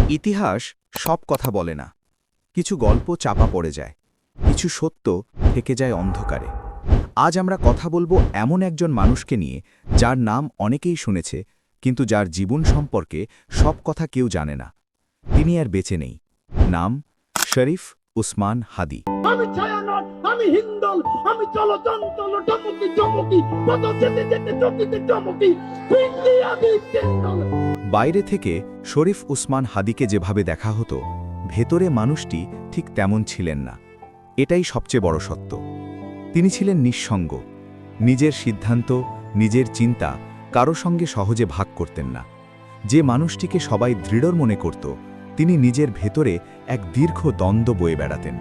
ইতিহাস সব কথা বলে না। কিছু গল্প চাপা পড়ে যায়, কিছু সত্য থেকে যায় অন্ধকারে। আজ আমরা কথা বলবো এমন একজন মানুষকে নিয়ে যার নাম অনেকেই শুনেছে, কিন্তু যার জীবন সম্পর্কে সব কথা কেউ জানে না। তিনি আর বেঁচে নেই। নাম শরীফ উসমান হাদি। আমি ছায়ানট, আমি হিন্দল, আমি চলচঞ্চল টমকি চমকি, কত যেতে যেতে চকিতে চমকি, ফিরলি আমি চেন্দল। বাইরে থেকে শরীফ উসমান হাদিকে যেভাবে দেখা হতো, ভেতরে মানুষটি ঠিক তেমন ছিলেন না। এটাই সবচেয়ে বড় সত্য। তিনি ছিলেন নিঃসঙ্গ। নিজের সিদ্ধান্ত, নিজের চিন্তা কারো সঙ্গে সহজে ভাগ করতেন না। যে মানুষটিকে সবাই দৃঢ় মনে করত, তিনি নিজের ভেতরে এক দীর্ঘ দ্বন্দ্ব বয়ে বেড়াতেন।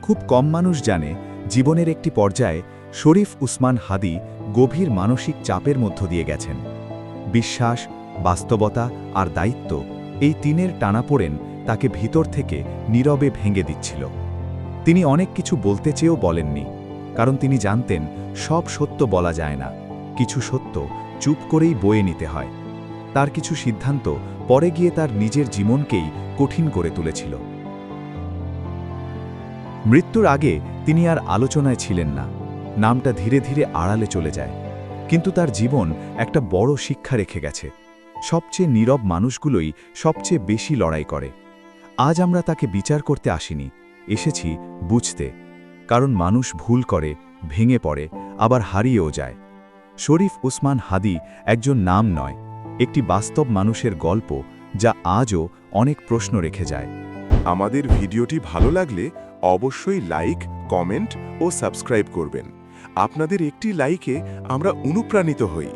খুব কম মানুষ জানে, জীবনের একটি পর্যায়ে শরীফ উসমান হাদি গভীর মানসিক চাপের মধ্য দিয়ে গেছেন। বিশ্বাস, বাস্তবতা আর দায়িত্ব, এই তিনের টানাপোড়েন তাকে ভিতর থেকে নীরবে ভেঙে দিচ্ছিল। তিনি অনেক কিছু বলতে চেয়েও বলেননি, কারণ তিনি জানতেন সব সত্য বলা যায় না। কিছু সত্য চুপ করেই বয়ে নিতে হয়। তার কিছু সিদ্ধান্ত পরে গিয়ে তার নিজের জীবনকেই কঠিন করে তুলেছিল। মৃত্যুর আগে তিনি আর আলোচনায় ছিলেন না। নামটা ধীরে ধীরে আড়ালে চলে যায়, কিন্তু তার জীবন একটা বড় শিক্ষা রেখে গেছে। সবচেয়ে নীরব মানুষগুলোই সবচেয়ে বেশি লড়াই করে। আজ আমরা তাকে বিচার করতে আসিনি, এসেছি বুঝতে। কারণ মানুষ ভুল করে, ভেঙে পড়ে, আবার হারিয়েও যায়। শরীফ উসমান হাদি একজন নাম নয়, একটি বাস্তব মানুষের গল্প, যা আজও অনেক প্রশ্ন রেখে যায়। আমাদের ভিডিওটি ভালো লাগলে অবশ্যই লাইক, কমেন্ট ও সাবস্ক্রাইব করবেন। আপনাদের একটি লাইকে আমরা অনুপ্রাণিত হই।